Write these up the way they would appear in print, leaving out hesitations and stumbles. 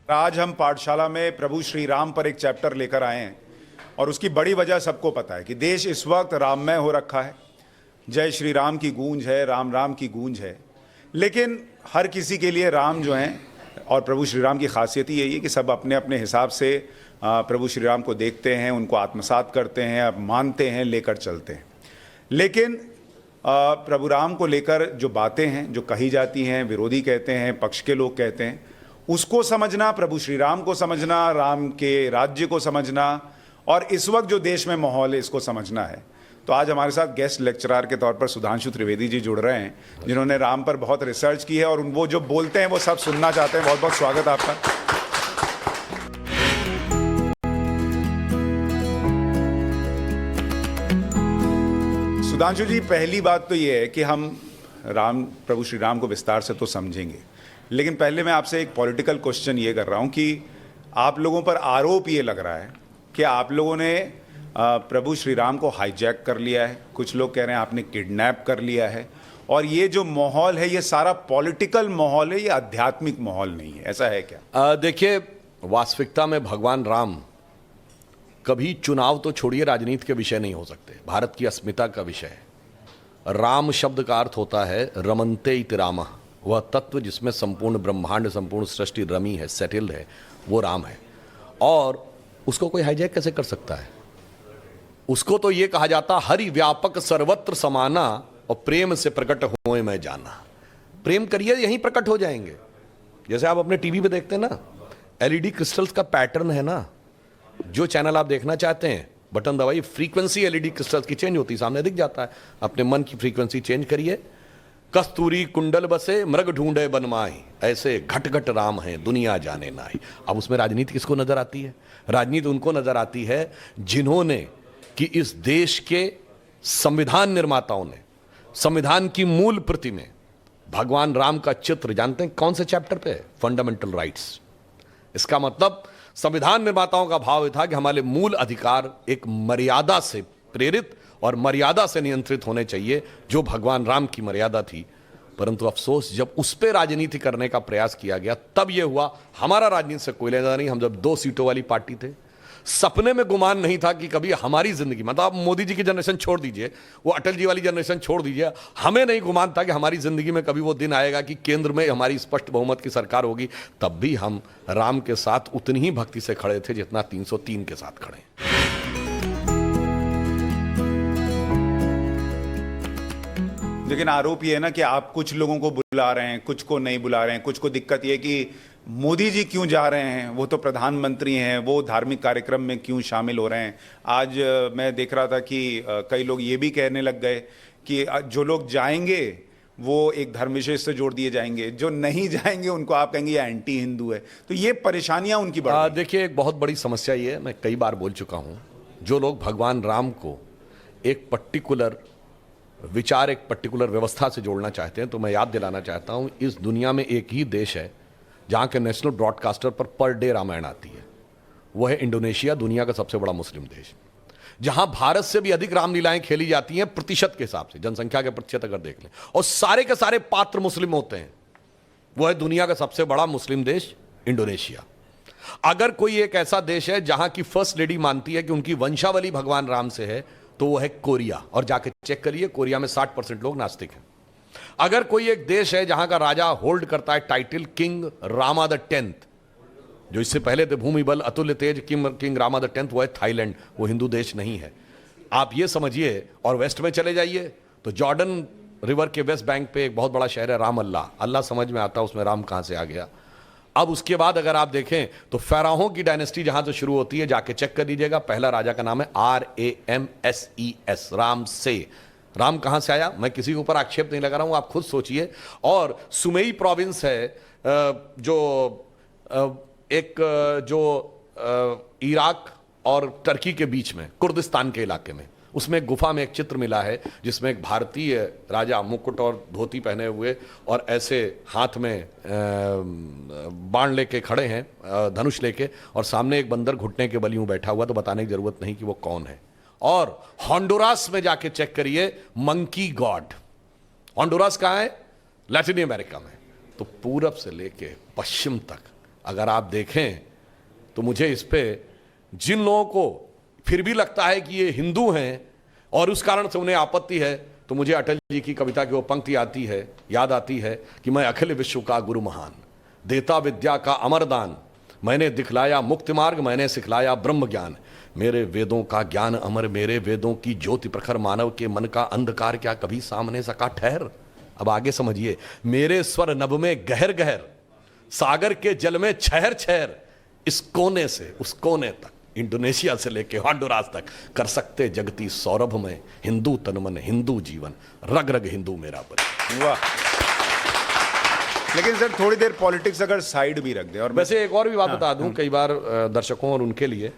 आज हम पाठशाला में प्रभु श्री राम पर एक चैप्टर लेकर आए हैं और उसकी बड़ी वजह सबको पता है कि देश इस वक्त राममय हो रखा है। जय श्री राम की गूंज है, राम राम की गूंज है। लेकिन हर किसी के लिए राम जो हैं और प्रभु श्री राम की खासियत ही यही है कि सब अपने अपने हिसाब से प्रभु श्री राम को देखते हैं, उनको आत्मसात करते हैं, मानते हैं, लेकर चलते हैं। लेकिन प्रभु राम को लेकर जो बातें हैं, जो कही जाती हैं, विरोधी कहते हैं, पक्ष के लोग कहते हैं, उसको समझना, प्रभु श्री राम को समझना, राम के राज्य को समझना और इस वक्त जो देश में माहौल है इसको समझना है। तो आज हमारे साथ गेस्ट लेक्चरर के तौर पर सुधांशु त्रिवेदी जी जुड़ रहे हैं, जिन्होंने राम पर बहुत रिसर्च की है और वो जो बोलते हैं वो सब सुनना चाहते हैं। बहुत बहुत स्वागत है आपका। सुधांशु जी, पहली बात तो ये है कि हम प्रभु श्री राम को विस्तार से तो समझेंगे, लेकिन पहले मैं आपसे एक पॉलिटिकल क्वेश्चन ये कर रहा हूं कि आप लोगों पर आरोप ये लग रहा है कि आप लोगों ने प्रभु श्री राम को हाईजैक कर लिया है, कुछ लोग कह रहे हैं आपने किडनैप कर लिया है, और ये जो माहौल है ये सारा पॉलिटिकल माहौल है, ये आध्यात्मिक माहौल नहीं है। ऐसा है क्या? देखिए, वास्तविकता में भगवान राम कभी चुनाव तो छोड़िए, राजनीति के विषय नहीं हो सकते, भारत की अस्मिता का विषय है। राम शब्द का अर्थ होता है रमन्ते इति रामः, वह तत्व जिसमें संपूर्ण ब्रह्मांड, संपूर्ण सृष्टि रमी है, सेटल्ड है, वो राम है। और उसको कोई हाईजैक कैसे कर सकता है? उसको तो ये कहा जाता हरि व्यापक सर्वत्र समाना और प्रेम से प्रकट होए मैं जाना। प्रेम करिए, यहीं प्रकट हो जाएंगे। जैसे आप अपने टीवी पे देखते हैं ना, एलईडी क्रिस्टल्स का पैटर्न है ना, जो चैनल आप देखना चाहते हैं बटन दबाइए, फ्रीक्वेंसी एलईडी क्रिस्टल्स की चेंज होती है, सामने दिख जाता है। अपने मन की फ्रीक्वेंसी चेंज करिए। कस्तूरी कुंडल बसे मृग ढूंढे बनमाई, ऐसे घट घट राम है दुनिया जाने नाई। अब उसमें राजनीति किसको नजर आती है? राजनीति उनको नजर आती है जिन्होंने कि इस देश के संविधान निर्माताओं ने संविधान की मूल प्रति में भगवान राम का चित्र, जानते हैं कौन से चैप्टर पे? Fundamental rights. इसका मतलब संविधान निर्माताओं का भाव था कि हमारे मूल अधिकार एक मर्यादा से प्रेरित और मर्यादा से नियंत्रित होने चाहिए, जो भगवान राम की मर्यादा थी। परंतु अफसोस, जब उस पर राजनीति करने का प्रयास किया गया तब यह हुआ। हमारा राजनीति से कोई लेना नहीं, हम जब 2 सीटों वाली पार्टी थे, सपने में गुमान नहीं था कि कभी हमारी जिंदगी, मतलब आप मोदी जी की जनरेशन छोड़ दीजिए, वो अटल जी वाली जनरेशन छोड़ दीजिए, हमें नहीं गुमान था कि हमारी जिंदगी में कभी वो दिन आएगा कि केंद्र में हमारी स्पष्ट बहुमत की सरकार होगी। तब भी हम राम के साथ उतनी ही भक्ति से खड़े थे जितना 303 के साथ खड़े। लेकिन आरोप ये है ना कि आप कुछ लोगों को बुला रहे हैं, कुछ को नहीं बुला रहे हैं। कुछ को दिक्कत ये कि मोदी जी क्यों जा रहे हैं, वो तो प्रधानमंत्री हैं, वो धार्मिक कार्यक्रम में क्यों शामिल हो रहे हैं। आज मैं देख रहा था कि कई लोग ये भी कहने लग गए कि जो लोग जाएंगे वो एक धर्म विशेष से जोड़ दिए जाएंगे, जो नहीं जाएंगे उनको आप कहेंगे ये एंटी हिंदू है। तो ये परेशानियां उनकी बढ़। देखिए, एक बहुत बड़ी समस्या ये है, मैं कई बार बोल चुका हूं, जो लोग भगवान राम को एक पर्टिकुलर विचार, एक पर्टिकुलर व्यवस्था से जोड़ना चाहते हैं, तो मैं याद दिलाना चाहता हूं, इस दुनिया में एक ही देश है जहां के नेशनल ब्रॉडकास्टर पर डे रामायण आती है, वो है इंडोनेशिया, दुनिया का सबसे बड़ा मुस्लिम देश, जहां भारत से भी अधिक रामलीलाएं खेली जाती हैं प्रतिशत के हिसाब से, जनसंख्या के प्रतिशत अगर देख लें, और सारे के सारे पात्र मुस्लिम होते हैं। वो है दुनिया का सबसे बड़ा मुस्लिम देश इंडोनेशिया। अगर कोई एक ऐसा देश है जहां की फर्स्ट लेडी मानती है कि उनकी वंशावली भगवान राम से है, तो वो है कोरिया, और जाके चेक करिए, कोरिया में 60% लोग नास्तिक हैं। अगर कोई एक देश है जहां का राजा होल्ड करता है title king Rama the 10th, जो इससे पहले थे भूमि बल अतुल्य तेज किंग रामा द 10th, वो है थाईलैंड, वो हिंदू देश नहीं है। आप ये समझिए। और वेस्ट में चले जाइए तो जॉर्डन रिवर के वेस्ट बैंक पे एक बहुत बड़ा शहर है राम अल्लाह। अल्लाह समझ में आता, उसमें राम कहां से आ गया। अब उसके बाद अगर आप देखें तो फेराहों की डायनेस्टी जहां से शुरू होती है, जाके चेक कर लीजिएगा, पहला राजा का नाम है RAMSES, राम से। राम कहां से आया? मैं किसी के ऊपर आक्षेप नहीं लगा रहा हूं, आप खुद सोचिए। और सुमेई प्रोविंस है जो इराक और टर्की के बीच में, कुर्दिस्तान के इलाके में, उसमें एक गुफा में एक चित्र मिला है जिसमें एक भारतीय राजा मुकुट और धोती पहने हुए और ऐसे हाथ में बाण लेके खड़े हैं, धनुष लेके, और सामने एक बंदर घुटने के बल यूं बैठा हुआ। तो बताने की जरूरत नहीं कि वो कौन है। और होंडुरास में जाके चेक करिए, मंकी गॉड। होंडुरास कहां है? लैटिन अमेरिका में। तो पूरब से लेके पश्चिम तक अगर आप देखें तो मुझे इस पे जिन लोगों को फिर भी लगता है कि ये हिंदू हैं और उस कारण से उन्हें आपत्ति है, तो मुझे अटल जी की कविता की वो पंक्ति आती है, याद आती है कि मैं अखिल विश्व का गुरु महान, देता विद्या का अमरदान, मैंने दिखलाया मुक्ति मार्ग, मैंने सिखलाया ब्रह्म ज्ञान, मेरे वेदों का ज्ञान अमर, मेरे वेदों की ज्योति प्रखर, मानव के मन का अंधकार क्या कभी सामने सका ठहर। अब आगे समझिए, मेरे स्वर नभ में गहर गहर, सागर के जल में छहर छहर, इस कोने से उस कोने तक, इंडोनेशिया से लेके हॉन्डुरास तक कर सकते जगती सौरभ में, हिंदू तन मन हिंदू जीवन, रग रग हिंदू मेरा बन। वाह। लेकिन सर थोड़ी देर पॉलिटिक्स अगर साइड भी रख दे, और वैसे एक और भी बात बता दूं, कई बार दर्शकों और उनके लिए,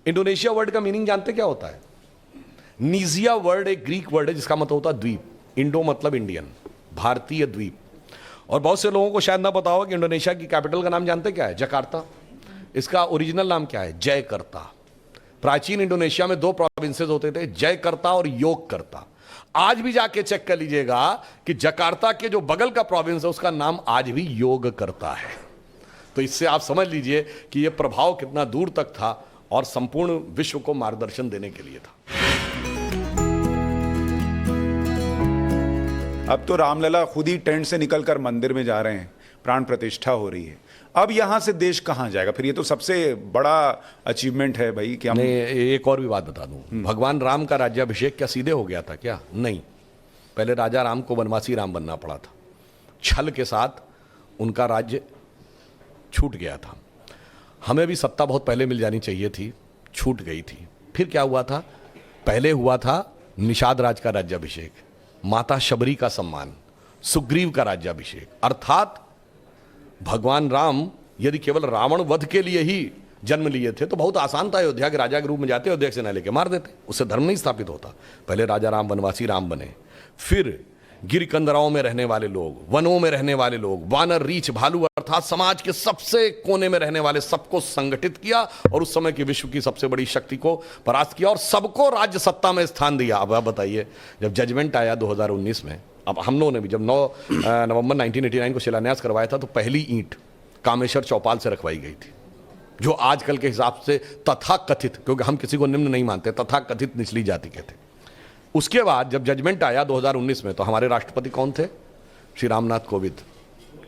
इंडोनेशिया वर्ड का मीनिंग जानते क्या होता है? नीजिया वर्ड एक ग्रीक वर्ड है जिसका मतलब होता है द्वीप। इंडो मतलब इंडियन, भारतीय द्वीप। और बहुत से लोगों को शायद ना पता हो कि इंडोनेशिया की कैपिटल का नाम जानते क्या है? जकार्ता। इसका ओरिजिनल नाम क्या है? जयकर्ता। प्राचीन इंडोनेशिया में 2 प्रोविंसेस होते थे, जयकर्ता और योगकर्ता। आज भी जाके चेक कर लीजिएगा कि जकार्ता के जो बगल का प्रोविंस है उसका नाम आज भी योगकर्ता है। तो इससे आप समझ लीजिए कि यह प्रभाव कितना दूर तक था और संपूर्ण विश्व को मार्गदर्शन देने के लिए था। अब तो रामलला खुद ही टेंट से निकलकर मंदिर में जा रहे हैं, प्राण प्रतिष्ठा हो रही है। अब यहां से देश कहां जाएगा? फिर ये तो सबसे बड़ा अचीवमेंट है भाई कि हम। एक और भी बात बता दूं, भगवान राम का राज्याभिषेक क्या सीधे हो गया था क्या? नहीं, पहले राजा राम को वनवासी राम बनना पड़ा था। छल के साथ उनका राज्य छूट गया था। हमें भी सत्ता बहुत पहले मिल जानी चाहिए थी, छूट गई थी। फिर क्या हुआ था? पहले हुआ था निषाद राज का राज्याभिषेक, माता शबरी का सम्मान, सुग्रीव का राज्याभिषेक। अर्थात भगवान राम यदि केवल रावण वध के लिए ही जन्म लिए थे तो बहुत आसान था, अयोध्या के राजा के रूप में जाते, अयोध्या से न लेके मार देते, उससे धर्म नहीं स्थापित होता। पहले राजा राम वनवासी राम बने, फिर गिरकंदराओं में रहने वाले लोग, वनों में रहने वाले लोग, वानर, रीछ, भालू अर्थात समाज के सबसे कोने में रहने वाले सबको संगठित किया और उस समय की विश्व की सबसे बड़ी शक्ति को परास्त किया और सबको राज्य सत्ता में स्थान दिया। अब आप बताइए, जब जजमेंट आया 2019 में, अब हम लोगों ने भी जब 9 नवंबर 1989 को शिलान्यास करवाया था तो पहली ईंट कामेश्वर चौपाल से रखवाई गई थी, जो आजकल के हिसाब से तथाकथित, क्योंकि हम किसी को निम्न नहीं मानते, तथाकथित निचली जाति के थे। उसके बाद जब जजमेंट आया 2019 में तो हमारे राष्ट्रपति कौन थे? श्री रामनाथ कोविंद,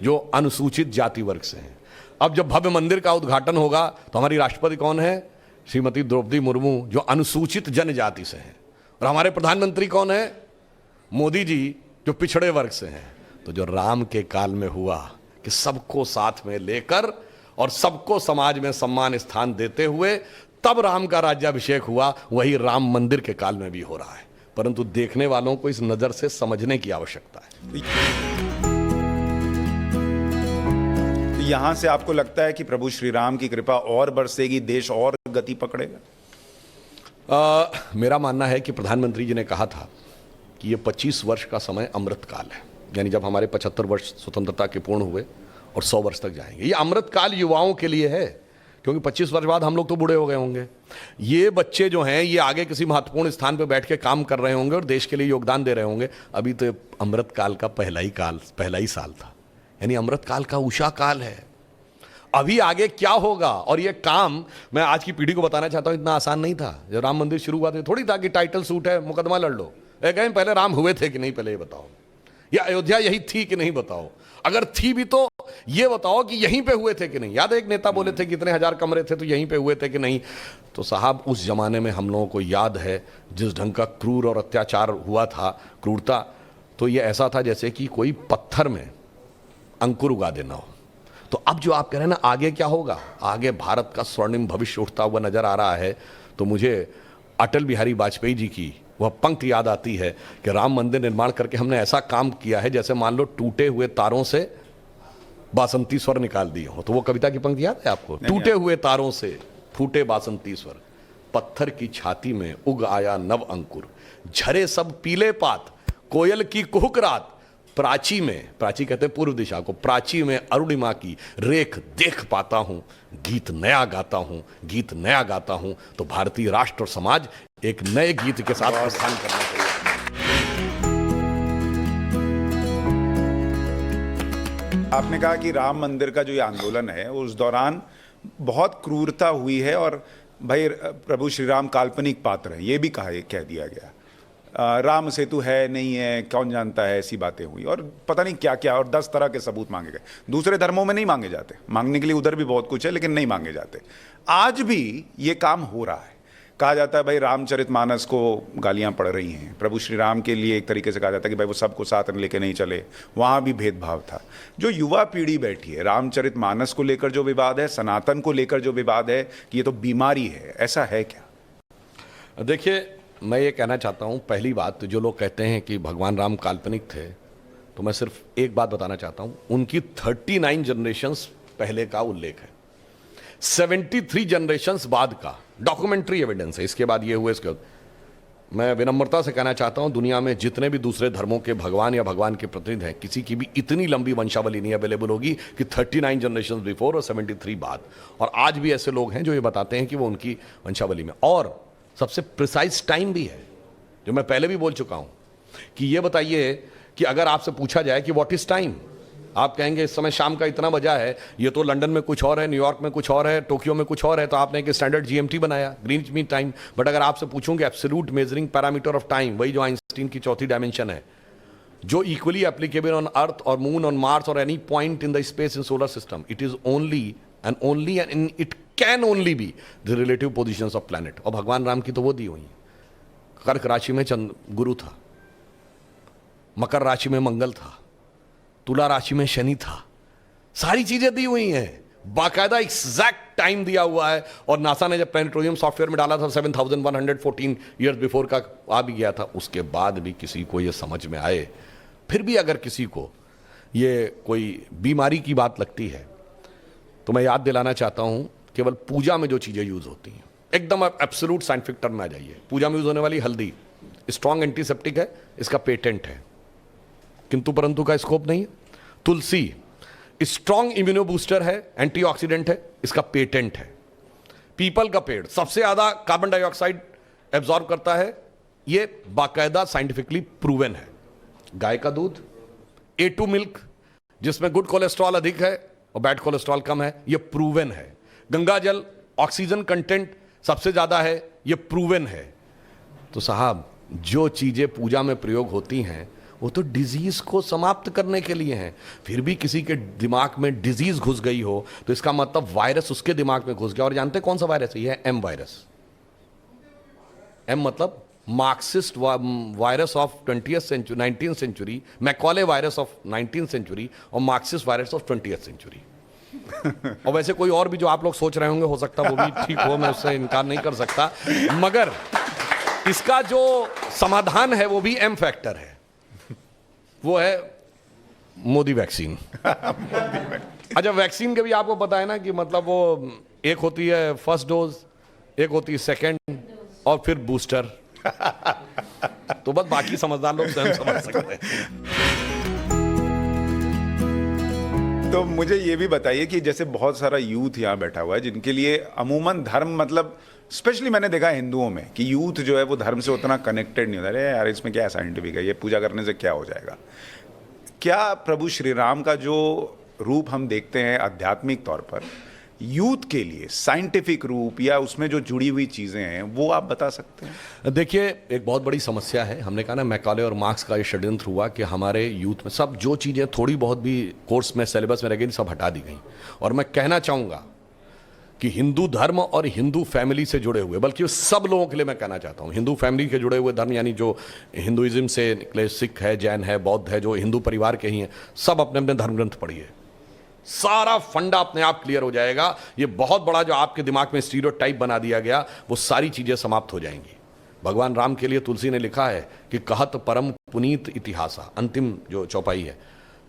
जो अनुसूचित जाति वर्ग से हैं। अब जब भव्य मंदिर का उद्घाटन होगा तो हमारी राष्ट्रपति कौन है? श्रीमती द्रौपदी मुर्मू, जो अनुसूचित जनजाति से हैं। और हमारे प्रधानमंत्री कौन है? मोदी जी, जो पिछड़े वर्ग से हैं। तो जो राम के काल में हुआ कि सबको साथ में लेकर और सबको समाज में सम्मान स्थान देते हुए तब राम का राज्याभिषेक हुआ, वही राम मंदिर के काल में भी हो रहा है। परंतु देखने वालों को इस नजर से समझने की आवश्यकता है। यहां से आपको लगता है कि प्रभु श्री राम की कृपा और बरसेगी, देश और गति पकड़ेगा? मेरा मानना है कि प्रधानमंत्री जी ने कहा था कि ये 25 वर्ष का समय अमृत काल है, यानी जब हमारे 75 वर्ष स्वतंत्रता के पूर्ण हुए और 100 वर्ष तक जाएंगे। ये अमृत काल युवाओं के लिए है, क्योंकि 25 वर्ष बाद हम लोग तो बूढ़े हो गए होंगे। ये बच्चे जो हैं ये आगे किसी महत्वपूर्ण स्थान पर बैठ के काम कर रहे होंगे और देश के लिए योगदान दे रहे होंगे। अभी तो अमृत काल का पहला ही साल था, यानी अमृत काल का उषा काल है। अभी आगे क्या होगा, और ये काम मैं आज की पीढ़ी को बताना चाहता हूं, इतना आसान नहीं था। जब राम मंदिर शुरू हुआ था थोड़ी था कि टाइटल सूट है, मुकदमा लड़ लो। कहीं पहले राम हुए थे कि नहीं, पहले ये बताओ, या अयोध्या यही थी कि नहीं बताओ, अगर थी भी तो ये बताओ कि यहीं पे हुए थे कि नहीं। याद है एक नेता बोले थे कि इतने 1000 कमरे थे तो यहीं पे हुए थे कि नहीं। तो साहब उस जमाने में हम लोगों को याद है जिस ढंग का क्रूर और अत्याचार हुआ था, क्रूरता, तो ये ऐसा था जैसे कि कोई पत्थर में अंकुर उगा देना हो। तो अब जो आप कह रहे हैं ना आगे क्या होगा, आगे भारत का स्वर्णिम भविष्य उठता हुआ नजर आ रहा है। तो मुझे अटल बिहारी वाजपेयी जी की वह पंक्ति याद आती है कि राम मंदिर निर्माण करके हमने ऐसा काम किया है जैसे मान लो टूटे हुए तारों से बासंती स्वर निकाल दिए हो। तो वो कविता की पंक्ति याद है आपको? टूटे हुए तारों से फूटे बासंती स्वर, पत्थर की छाती में उग आया नव अंकुर, झरे सब पीले पात, कोयल की कुहुक रात, प्राची में, प्राची कहते हैं पूर्व दिशा को, प्राची में अरुणिमा की रेख देख पाता हूं, गीत नया गाता हूं, गीत नया गाता हूं। तो भारतीय राष्ट्र और समाज एक नए गीत के साथ प्रस्थान करना चाहिए। आपने कहा कि राम मंदिर का जो ये आंदोलन है उस दौरान बहुत क्रूरता हुई है और भाई प्रभु श्री राम काल्पनिक पात्र हैं, ये भी कह दिया गया। राम सेतु है नहीं है कौन जानता है, ऐसी बातें हुई और पता नहीं क्या क्या, और 10 तरह के सबूत मांगे गए। दूसरे धर्मों में नहीं मांगे जाते, मांगने के लिए उधर भी बहुत कुछ है लेकिन नहीं मांगे जाते। आज भी ये काम हो रहा है। कहा जाता है भाई रामचरितमानस को गालियां पड़ रही हैं, प्रभु श्री राम के लिए एक तरीके से कहा जाता है कि भाई वो सबको साथ में लेके नहीं चले, वहाँ भी भेदभाव था। जो युवा पीढ़ी बैठी है, रामचरितमानस को लेकर जो विवाद है, सनातन को लेकर जो विवाद है कि ये तो बीमारी है, ऐसा है क्या? देखिए, मैं ये कहना चाहता हूँ, पहली बात, जो लोग कहते हैं कि भगवान राम काल्पनिक थे, तो मैं सिर्फ एक बात बताना चाहता हूँ, उनकी 39 जनरेशंस पहले का उल्लेख है, 73 जनरेशंस बाद का डॉक्यूमेंट्री एविडेंस है। इसके बाद ये हुए, इसके बाद मैं विनम्रता से कहना चाहता हूं, दुनिया में जितने भी दूसरे धर्मों के भगवान या भगवान के प्रतिनिधि हैं, किसी की भी इतनी लंबी वंशावली नहीं अवेलेबल होगी कि 39 जनरेशन बिफोर और 73 बाद। और आज भी ऐसे लोग हैं जो ये बताते हैं कि वो उनकी वंशावली में, और सबसे प्रिसाइज टाइम भी है, जो मैं पहले भी बोल चुका हूं कि ये बताइए कि अगर आपसे पूछा जाए कि व्हाट इज टाइम, आप कहेंगे इस समय शाम का इतना बजा है, ये तो लंदन में कुछ और है, न्यूयॉर्क में कुछ और है, टोक्यो में कुछ और है, तो आपने एक स्टैंडर्ड जीएमटी बनाया, ग्रीनिच मीन टाइम। बट अगर आपसे पूछूंगे absolute measuring parameter of time, वही जो आइंस्टीन की चौथी डायमेंशन है, जो इक्वली एप्लीकेबल ऑन अर्थ और मून, ऑन मार्स और any point in the space in solar system, it is only and it can only be the relative positions of planet. और भगवान राम की तो वो दी हुई, कर्क राशि में गुरु था, मकर राशि में मंगल था, तुला राशि में शनि था, सारी चीजें दी हुई हैं, बाकायदा एग्जैक्ट टाइम दिया हुआ है। और नासा ने जब प्लैनेटोरियम सॉफ्टवेयर में डाला था 7114 ईयर्स बिफोर का आ भी गया था, उसके बाद भी किसी को ये समझ में आए, फिर भी अगर किसी को ये कोई बीमारी की बात लगती है, तो मैं याद दिलाना चाहता हूं, केवल पूजा में जो चीजें यूज होती हैं, एकदम एब्सोल्यूट साइंटिफिक टर्म में आ जाइए। पूजा में यूज होने वाली हल्दी स्ट्रॉन्ग एंटीसेप्टिक है, इसका पेटेंट है, किंतु परंतु का स्कोप नहीं है। तुलसी स्ट्रॉन्ग इम्यूनो बूस्टर है, एंटीऑक्सीडेंट है, इसका पेटेंट है। पीपल का पेड़ सबसे ज्यादा कार्बन डाइऑक्साइड एब्जॉर्ब करता है, यह बाकायदा साइंटिफिकली प्रूवन है। गाय का दूध, A2 मिल्क, जिसमें गुड कोलेस्ट्रॉल अधिक है और बैड कोलेस्ट्रॉल कम है, यह प्रूवन है। गंगा जल ऑक्सीजन कंटेंट सबसे ज्यादा है, यह प्रूवन है। तो साहब, जो चीजें पूजा में प्रयोग होती हैं वो तो डिजीज को समाप्त करने के लिए हैं। फिर भी किसी के दिमाग में डिजीज घुस गई हो तो इसका मतलब वायरस उसके दिमाग में घुस गया। और जानते कौन सा वायरस है? ये है एम वायरस। एम मतलब Marxist virus of 20th century, 19th century, Macaulay virus of 19th century और Marxist virus of 20th century. और वैसे कोई और भी जो आप लोग सोच रहे होंगे, हो सकता वो भी ठीक हो, मैं उससे इनकार नहीं कर सकता, मगर इसका जो समाधान है वो भी एम फैक्टर है, वो है मोदी वैक्सीन। अच्छा, वैक्सीन के भी आपको पता है ना कि मतलब वो एक होती है फर्स्ट डोज, एक होती है सेकंड और फिर बूस्टर। तो बस बाकी समझदार लोग स्वयं समझ सकते हैं। तो मुझे ये भी बताइए कि जैसे बहुत सारा यूथ यहाँ बैठा हुआ है जिनके लिए अमूमन धर्म, मतलब स्पेशली मैंने देखा हिंदुओं में कि यूथ जो है वो धर्म से उतना कनेक्टेड नहीं होता। अरे यार, इसमें क्या साइंटिफिक है, ये पूजा करने से क्या हो जाएगा। क्या प्रभु श्री राम का जो रूप हम देखते हैं आध्यात्मिक तौर पर, यूथ के लिए साइंटिफिक रूप या उसमें जो जुड़ी हुई चीजें हैं, वो आप बता सकते हैं? देखिए, एक बहुत बड़ी समस्या है। हमने कहा ना, मैकॉले और मार्क्स का ये षड्यंत्र हुआ कि हमारे यूथ में सब जो चीजें थोड़ी बहुत भी कोर्स में, सिलेबस में रह गई, सब हटा दी गई। और मैं कहना चाहूंगा कि हिंदू धर्म और हिंदू फैमिली से जुड़े हुए, बल्कि सब लोगों के लिए मैं कहना चाहता हूं, हिंदू फैमिली के जुड़े हुए धर्म, यानी जो हिंदुइज्म से निकले, सिख है, जैन है, बौद्ध है, जो हिंदू परिवार के ही हैं, सब अपने अपने धर्म ग्रंथ पढ़िए, सारा फंडा अपने आप क्लियर हो जाएगा। ये बहुत बड़ा जो आपके दिमाग में स्टीरियोटाइप बना दिया गया, वो सारी चीजें समाप्त हो जाएंगी। भगवान राम के लिए तुलसी ने लिखा है कि कहत परम पुनीत इतिहासा, अंतिम जो चौपाई है,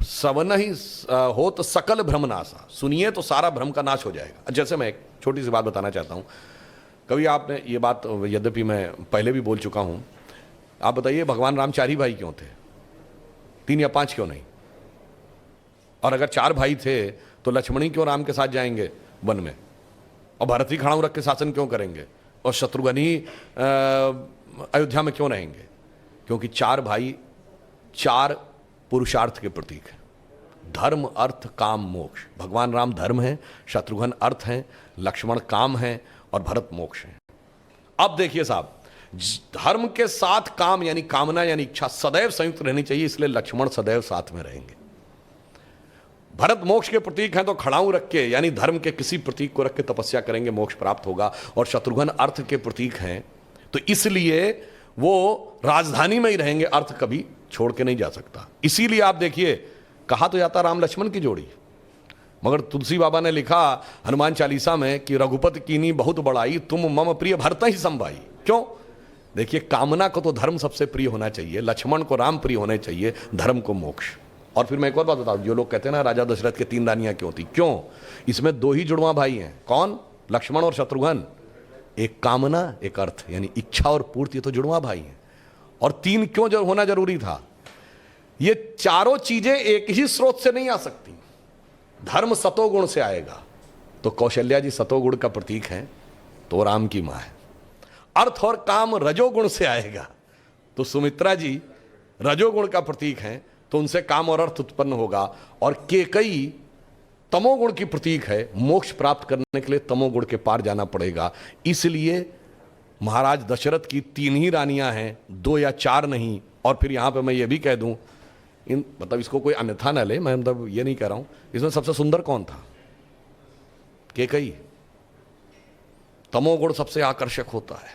सवन ही हो तो सकल भ्रम नासा, सुनिए तो सारा भ्रम का नाश हो जाएगा। जैसे मैं एक छोटी सी बात बताना चाहता हूं, कभी आपने ये बात, यद्यपि मैं पहले भी बोल चुका हूं, आप बताइए भगवान राम 4 ही भाई क्यों थे? 3 या 5 क्यों नहीं? और अगर 4 भाई थे तो लक्ष्मणी क्यों राम के साथ जाएंगे वन में, और भरत ही खड़ाऊ रख के शासन क्यों करेंगे, और शत्रुघ्न ही अयोध्या में क्यों रहेंगे? क्योंकि 4 भाई 4 पुरुषार्थ के प्रतीक है। धर्म अर्थ काम मोक्ष। भगवान राम धर्म है, शत्रुघ्न अर्थ है, लक्ष्मण काम है और भरत मोक्ष है। अब देखिए साहब, धर्म के साथ काम यानी कामना यानी इच्छा सदैव संयुक्त रहनी चाहिए, इसलिए लक्ष्मण सदैव साथ में रहेंगे। भरत मोक्ष के प्रतीक हैं तो खड़ाऊ रख के यानी धर्म के किसी प्रतीक को रख के तपस्या करेंगे, मोक्ष प्राप्त होगा। और शत्रुघ्न अर्थ के प्रतीक हैं तो इसलिए वो राजधानी में ही रहेंगे, अर्थ कभी छोड़ के नहीं जा सकता। इसीलिए आप देखिए, कहा तो जाता राम लक्ष्मण की जोड़ी, मगर तुलसी बाबा ने लिखा हनुमान चालीसा में कि रघुपति कीनी बहुत बड़ाई, तुम मम प्रिय भरत ही संभाई। क्यों? देखिए, कामना को तो धर्म सबसे प्रिय होना चाहिए, लक्ष्मण को राम प्रिय होने चाहिए, धर्म को मोक्ष। और फिर मैं एक और बात बताऊं, जो लोग कहते हैं ना राजा दशरथ के 3 रानियां क्यों थी, क्यों? इसमें 2 ही जुड़वा भाई हैं। कौन? लक्ष्मण और शत्रुघ्न। एक कामना, एक अर्थ, यानी इच्छा और पूर्ति, तो जुड़वा भाई हैं। और 3 क्यों होना जरूरी था? ये चारों चीजें एक ही स्रोत से नहीं आ सकती। धर्म सतोगुण से आएगा, तो कौशल्या जी सतोगुण का प्रतीक हैं, तो राम की मां है। अर्थ और काम रजोगुण से आएगा, तो सुमित्रा जी रजोगुण का प्रतीक हैं, तो उनसे काम और अर्थ उत्पन्न होगा। और केकई तमोगुण की प्रतीक है, मोक्ष प्राप्त करने के लिए तमोगुण के पार जाना पड़ेगा। इसलिए महाराज दशरथ की 3 ही रानियां हैं, 2 या 4 नहीं। और फिर यहां पे मैं ये भी कह दूं, मतलब इसको कोई अन्यथा ना ले, मैं मतलब ये नहीं कह रहा हूं, इसमें सबसे सुंदर कौन था? केकई। तमोगुण सबसे आकर्षक होता है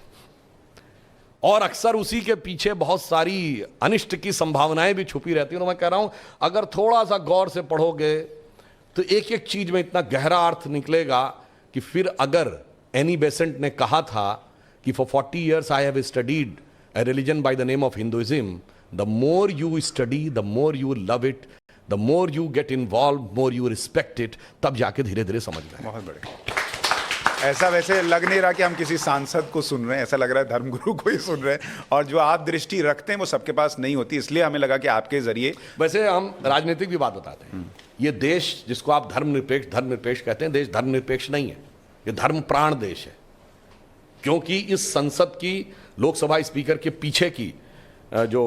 और अक्सर उसी के पीछे बहुत सारी अनिष्ट की संभावनाएं भी छुपी रहती हैं। तो मैं कह रहा हूं, अगर थोड़ा सा गौर से पढ़ोगे तो एक एक चीज में इतना गहरा अर्थ निकलेगा कि फिर अगर एनी बेसेंट ने कहा था कि for 40 years I have studied a religion by the name of Hinduism, the more you study, the more you love it, the more you get involved, more you respect it, तब जाके धीरे धीरे समझ में। बहुत बढ़िया। ऐसा वैसे लग नहीं रहा कि हम किसी सांसद को सुन रहे हैं, ऐसा लग रहा है धर्मगुरु को ही सुन रहे हैं। और जो आप दृष्टि रखते हैं वो सबके पास नहीं होती, इसलिए हमें लगा कि आपके जरिए। वैसे हम राजनीतिक भी बात बताते हैं। ये देश जिसको आप धर्मनिरपेक्ष कहते हैं, देश धर्मनिरपेक्ष नहीं है, ये धर्म प्राण देश है। क्योंकि इस संसद की लोकसभा स्पीकर के पीछे की जो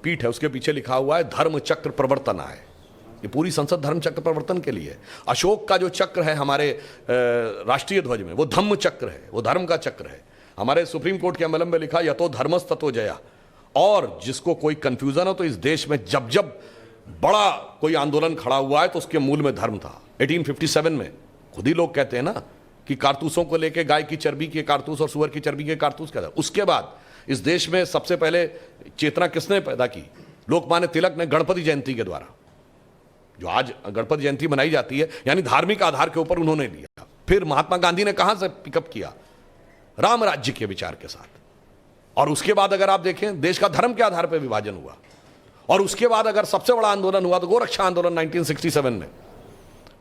पीठ है उसके पीछे लिखा हुआ है धर्म चक्र प्रवर्तना है। ये पूरी संसद धर्म चक्र प्रवर्तन के लिए। अशोक का जो चक्र है हमारे राष्ट्रीय ध्वज में, वो धम्म चक्र है, वो धर्म का चक्र है। हमारे सुप्रीम कोर्ट के अमलम में लिखा यतो धर्मस ततो जया। और जिसको कोई कंफ्यूजन हो तो इस देश में जब जब बड़ा कोई आंदोलन खड़ा हुआ है तो उसके मूल में धर्म था। 1857 में खुद ही लोग कहते हैं ना कि कारतूसों को लेके गाय की चर्बी के कारतूस और सुअर की चर्बी के कारतूस कहता है। उसके बाद इस देश में सबसे पहले चेतना किसने पैदा की? लोकमान्य तिलक ने गणपति जयंती के द्वारा। जो आज गणपति जयंती मनाई जाती है यानी धार्मिक आधार के ऊपर उन्होंने लिया। फिर महात्मा गांधी ने कहां से पिकअप किया? राम राज्य के विचार के साथ। और उसके बाद अगर आप देखें देश का धर्म के आधार पर विभाजन हुआ। और उसके बाद अगर सबसे बड़ा आंदोलन हुआ तो गोरक्षा आंदोलन 1967 में।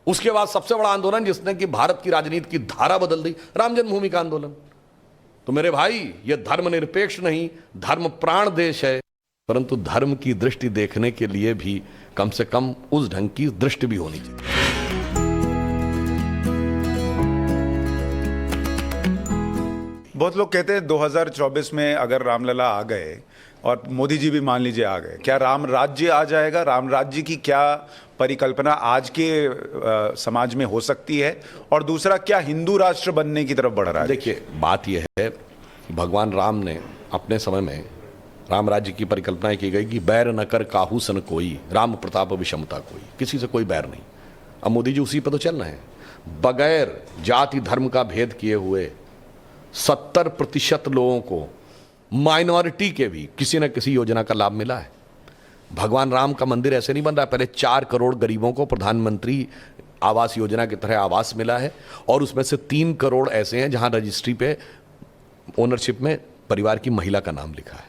उसके बाद सबसे बड़ा आंदोलन जिसने कि भारत की राजनीति की धारा बदल दी, राम जन्मभूमि का आंदोलन। तो मेरे भाई, यह धर्मनिरपेक्ष नहीं, धर्म प्राण देश है। परंतु धर्म की दृष्टि देखने के लिए भी कम से कम उस ढंग की दृष्टि भी होनी चाहिए। बहुत लोग कहते हैं 2024 में अगर रामलला आ गए और मोदी जी भी मान लीजिए आ गए, क्या राम राज्य आ जाएगा? राम राज्य की क्या परिकल्पना आज के समाज में हो सकती है? और दूसरा, क्या हिंदू राष्ट्र बनने की तरफ बढ़ रहा है? देखिए, बात यह है कि भगवान राम ने अपने समय में राम राज्य की परिकल्पना की गई कि बैर न कर काहू सन कोई, राम प्रताप विषमता कोई, किसी से कोई बैर नहीं। अब मोदी जी उसी पर तो चल रहे हैं। बगैर जाति धर्म का भेद किए हुए 70% लोगों को, माइनॉरिटी के भी, किसी न किसी योजना का लाभ मिला है। भगवान राम का मंदिर ऐसे नहीं बन रहा है। पहले 4 करोड़ गरीबों को प्रधानमंत्री आवास योजना की तरह आवास मिला है और उसमें से 3 करोड़ ऐसे हैं जहां रजिस्ट्री पे ओनरशिप में परिवार की महिला का नाम लिखा है।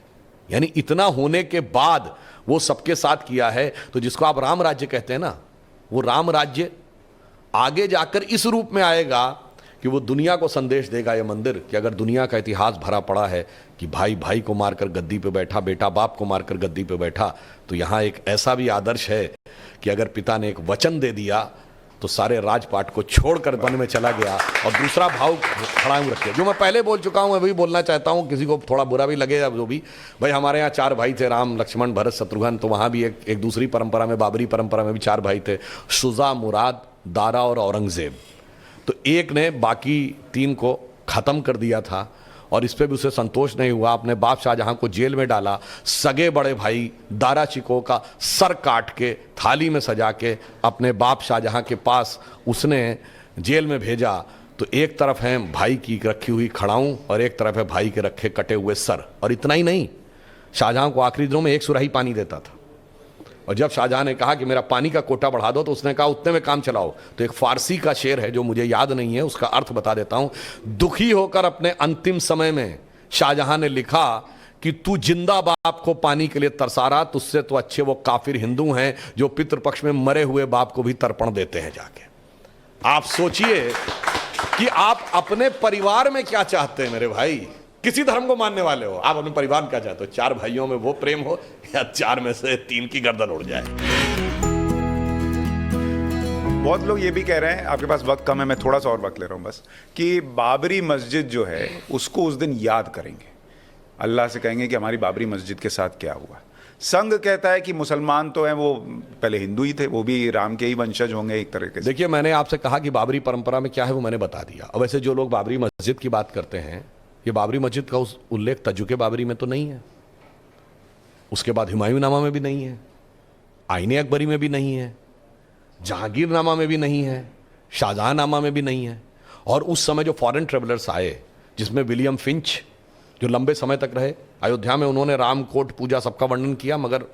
यानी इतना होने के बाद वो सबके साथ किया है। तो जिसको आप राम राज्य कहते हैं ना, वो राम राज्य आगे जाकर इस रूप में आएगा कि वो दुनिया को संदेश देगा, ये मंदिर, कि अगर दुनिया का इतिहास भरा पड़ा है कि भाई भाई को मारकर गद्दी पे बैठा, बेटा बाप को मारकर गद्दी पे बैठा, तो यहाँ एक ऐसा भी आदर्श है कि अगर पिता ने एक वचन दे दिया तो सारे राजपाट को छोड़कर वन में चला गया और दूसरा भाव खड़ा हूँ रखे, जो मैं पहले बोल चुका हूँ, मैं वही बोलना चाहता हूँ, किसी को थोड़ा बुरा भी लगेगा जो भी। भाई हमारे यहाँ 4 भाई थे, राम लक्ष्मण भरत शत्रुघ्न, तो वहाँ भी एक दूसरी परंपरा में, बाबरी परंपरा में भी 4 भाई थे, शुजा, मुराद, दारा और औरंगजेब। तो एक ने बाकी 3 को खत्म कर दिया था और इस पे भी उसे संतोष नहीं हुआ, अपने बाप शाहजहां को जेल में डाला, सगे बड़े भाई दारा शिकोह का सर काट के थाली में सजा के अपने बाप शाहजहां के पास उसने जेल में भेजा। तो एक तरफ है भाई की रखी हुई खड़ाऊं और एक तरफ है भाई के रखे कटे हुए सर। और इतना ही नहीं, शाहजहां को आखिरी दिनों में 1 सुराही पानी देता था, और जब शाहजहां ने कहा कि मेरा पानी का कोटा बढ़ा दो तो उसने कहा उतने में काम चलाओ। तो एक फारसी का शेर है जो मुझे याद नहीं है, उसका अर्थ बता देता हूं। दुखी होकर अपने अंतिम समय में शाहजहां ने लिखा कि तू जिंदा बाप को पानी के लिए तरसा रहा, तुझसे तो अच्छे वो काफिर हिंदू हैं जो पितृपक्ष में मरे हुए बाप को भी तर्पण देते हैं जाके। आप सोचिए कि आप अपने परिवार में क्या चाहते हैं मेरे भाई, किसी धर्म को मानने वाले हो, आप अपने परिवार में क्या चाहते हो? 4 भाइयों में वो प्रेम हो या 4 में से 3 की गर्दन उड़ जाए? बहुत लोग ये भी कह रहे हैं, आपके पास वक्त कम है, मैं थोड़ा सा और वक्त ले रहा हूं बस, कि बाबरी मस्जिद जो है उसको उस दिन याद करेंगे, अल्लाह से कहेंगे कि हमारी बाबरी मस्जिद के साथ क्या हुआ। संघ कहता है कि मुसलमान तो हैं, वो पहले हिंदू ही थे, वो भी राम के ही वंशज होंगे एक तरीके से। देखिए, मैंने आपसे कहा कि बाबरी परंपरा में क्या है वो मैंने बता दिया। अब वैसे जो लोग बाबरी मस्जिद की बात करते हैं, ये बाबरी मस्जिद का उस उल्लेख तजुके बाबरी में तो नहीं है, उसके बाद हुमायूंनामा में भी नहीं है, आईने अकबरी में भी नहीं है, जहांगीरनामा में भी नहीं है, शाहजहांनामा में भी नहीं है। और उस समय जो फॉरेन ट्रेवलर्स आए, जिसमें विलियम फिंच जो लंबे समय तक रहे अयोध्या में, उन्होंने रामकोट पूजा सबका वर्णन किया मगर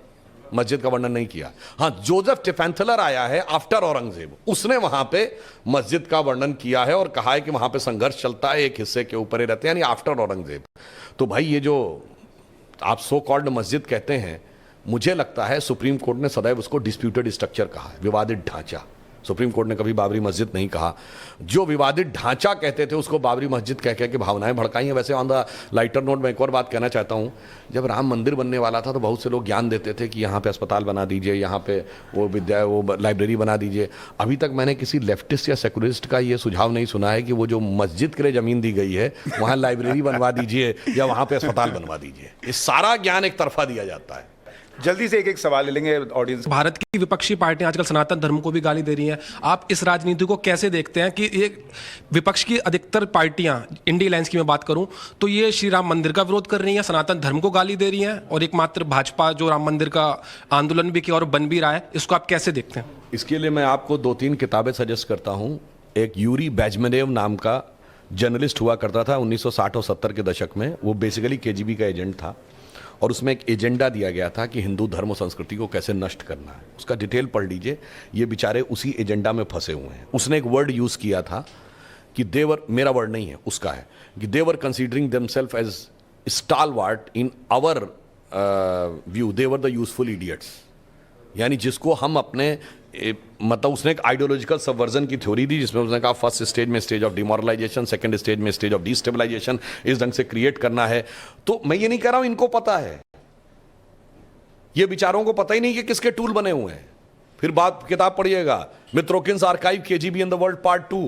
मस्जिद का वर्णन नहीं किया। हाँ, जोसेफ टिफेंथलर आया है आफ्टर औरंगजेब, उसने वहां पे मस्जिद का वर्णन किया है और कहा है कि वहां पे संघर्ष चलता है, एक हिस्से के ऊपर ही रहते हैं, यानी आफ्टर औरंगजेब। तो भाई ये जो आप सो कॉल्ड मस्जिद कहते हैं, मुझे लगता है सुप्रीम कोर्ट ने सदैव उसको डिस्प्यूटेड स्ट्रक्चर कहा है, विवादित ढांचा। सुप्रीम कोर्ट ने कभी बाबरी मस्जिद नहीं कहा। जो विवादित ढांचा कहते थे उसको बाबरी मस्जिद कह के भावनाएं भड़काई हैं। वैसे ऑन द लाइटर नोट मैं एक और बात कहना चाहता हूं, जब राम मंदिर बनने वाला था तो बहुत से लोग ज्ञान देते थे कि यहाँ पे अस्पताल बना दीजिए, यहाँ पे वो लाइब्रेरी बना दीजिए। अभी तक मैंने किसी लेफ्टिस्ट या सेकुलरिस्ट का ये सुझाव नहीं सुना है कि वो जो मस्जिद के लिए जमीन दी गई है वहाँ लाइब्रेरी बनवा दीजिए या वहाँ पे अस्पताल बनवा दीजिए। ये सारा ज्ञान एक तरफा दिया जाता है। जल्दी से एक सवाल ले लेंगे ऑडियंस। भारत की विपक्षी पार्टियां आजकल सनातन धर्म को भी गाली दे रही हैं, आप इस राजनीति को कैसे देखते हैं कि ये विपक्ष की अधिकतर पार्टियां, इंडिया अलायंस की मैं बात करूं तो ये श्री राम मंदिर का विरोध कर रही हैं, सनातन धर्म को गाली दे रही हैं, और एकमात्र भाजपा जो राम मंदिर का आंदोलन भी किया और बन भी रहा है, इसको आप कैसे देखते हैं? इसके लिए मैं आपको 2-3 किताबें सजेस्ट करता हूं। एक यूरी बेजमेनेव नाम का जर्नलिस्ट हुआ करता था 1960 और 70 के दशक में, वो बेसिकली केजीबी का एजेंट था और उसमें एक एजेंडा दिया गया था कि हिंदू धर्म और संस्कृति को कैसे नष्ट करना है। उसका डिटेल पढ़ लीजिए, ये बेचारे उसी एजेंडा में फंसे हुए हैं। उसने एक वर्ड यूज़ किया था कि देवर, मेरा वर्ड नहीं है उसका है, कि they're considering themselves as stalwart in our view, they're the useful idiots. यानी जिसको हम अपने मतलब उसने एक आइडियोलॉजिकल सबवर्जन की थ्योरी दी, जिसमें उसने कहा फर्स्ट स्टेज में stage of demoralisation, second stage में स्टेज ऑफ डिस्टेबलाइजेशन, इस ढंग से क्रिएट करना है। तो मैं ये नहीं कह रहा हूं इनको पता है, ये विचारों को पता ही नहीं कि किसके टूल बने हुए हैं। फिर बात किताब पढ़िएगा, Mitrokhin's archive KGB in the world part 2,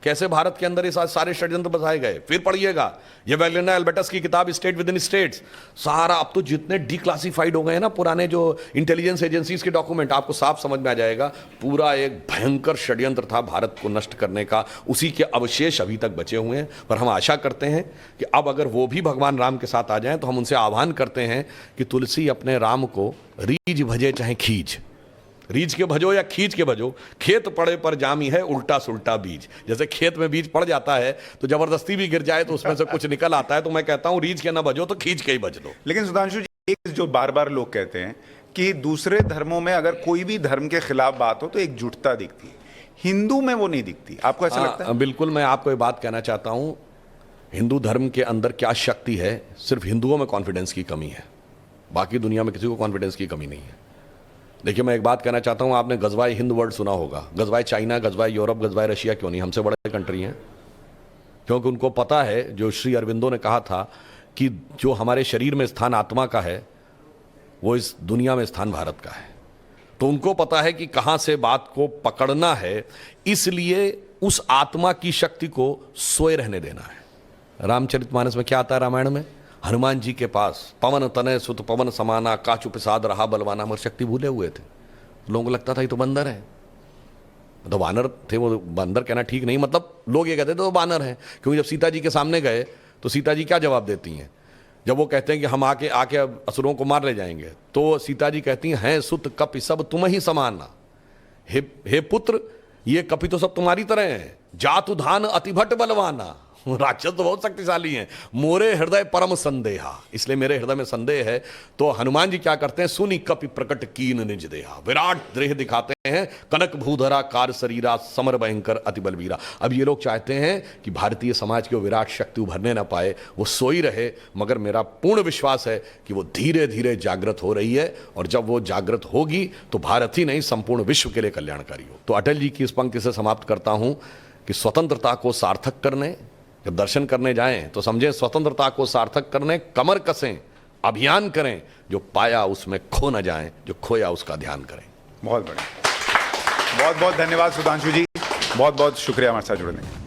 कैसे भारत के अंदर ये सारे षड्यंत्र बताए गए। फिर पढ़िएगा ये वेलेना एल्बर्टस की किताब स्टेट विद इन स्टेट्स, सारा अब तो जितने डिक्लासिफाइड हो गए हैं ना पुराने जो इंटेलिजेंस एजेंसीज के डॉक्यूमेंट, आपको साफ समझ में आ जाएगा पूरा एक भयंकर षड्यंत्र था भारत को नष्ट करने का। उसी के अवशेष अभी तक बचे हुए हैं, पर हम आशा करते हैं कि अब अगर वो भी भगवान राम के साथ आ जाएं तो हम उनसे आह्वान करते हैं कि तुलसी अपने राम को रीझ भजे चाहे खींच, रीझ के भजो या खींच के भजो, खेत पड़े पर जामी है उल्टा सुल्टा बीज। जैसे खेत में बीज पड़ जाता है तो जबरदस्ती भी गिर जाए तो उसमें से कुछ निकल आता है, तो मैं कहता हूं रीझ के ना भजो तो खींच के ही भज लो। लेकिन सुधांशु जी, एक जो बार बार लोग कहते हैं कि दूसरे धर्मों में अगर कोई भी धर्म के खिलाफ बात हो तो एकजुटता दिखती है, हिंदू में वो नहीं दिखती, आपको ऐसा लगता है? बिल्कुल, मैं आपको ये बात कहना चाहता हूं, हिंदू धर्म के अंदर क्या शक्ति है, सिर्फ हिंदुओं में कॉन्फिडेंस की कमी है, बाकी दुनिया में किसी को कॉन्फिडेंस की कमी नहीं है। देखिए, मैं एक बात कहना चाहता हूं, आपने गजवाए हिंद वर्ड सुना होगा, गजवाए चाइना, गजवाए यूरोप, गजवाए रशिया क्यों नहीं, हमसे बड़े कंट्री हैं, क्योंकि उनको पता है जो श्री अरविंदो ने कहा था कि जो हमारे शरीर में स्थान आत्मा का है वो इस दुनिया में स्थान भारत का है। तो उनको पता है कि कहां से बात को पकड़ना है, इसलिए उस आत्मा की शक्ति को सोए रहने देना है। रामचरितमानस में क्या आता है रामायण में? हनुमान जी के पास पवन तनय सुत पवन समाना, काचु प्रसाद रहा बलवाना, मगर शक्ति भूले हुए थे। लोगों को लगता था ये तो बंदर है, तो वानर थे। वो बंदर कहना ठीक नहीं, मतलब लोग ये कहते थे तो वानर हैं, क्योंकि जब सीता जी के सामने गए तो सीता जी क्या जवाब देती हैं? जब वो कहते हैं कि हम आके अब असुरों को मार ले जाएंगे, तो सीता जी कहती हैं सुत कपि सब तुम ही समाना। हे पुत्र, ये कपि तो सब तुम्हारी तरह हैं। जातु धान अतिभट बलवाना, राक्षस तो बहुत शक्तिशाली हैं। मोरे हृदय परम संदेहा, इसलिए मेरे हृदय में संदेह है। तो हनुमान जी क्या करते हैं? सुनी कपि प्रकट कीन निज देहा, विराट देह दिखाते हैं। कनक भूधरा कार शरीरा, समर भयंकर अति बलवीरा। अब ये लोग चाहते हैं कि भारतीय समाज की वो विराट शक्ति उभरने ना पाए, वो सोई रहे, मगर मेरा पूर्ण विश्वास है कि वो धीरे धीरे जागृत हो रही है, और जब वो जागृत होगी तो भारत ही नहीं संपूर्ण विश्व के लिए कल्याणकारी हो। तो अटल जी की इस पंक्ति से समाप्त करता हूं कि स्वतंत्रता को सार्थक करने, जब दर्शन करने जाएं तो समझें स्वतंत्रता को सार्थक करने कमर कसें, अभियान करें, जो पाया उसमें खो न जाएं, जो खोया उसका ध्यान करें। बहुत बढ़िया, बहुत बहुत धन्यवाद सुधांशु जी, बहुत बहुत शुक्रिया हमारे साथ जुड़ने के लिए।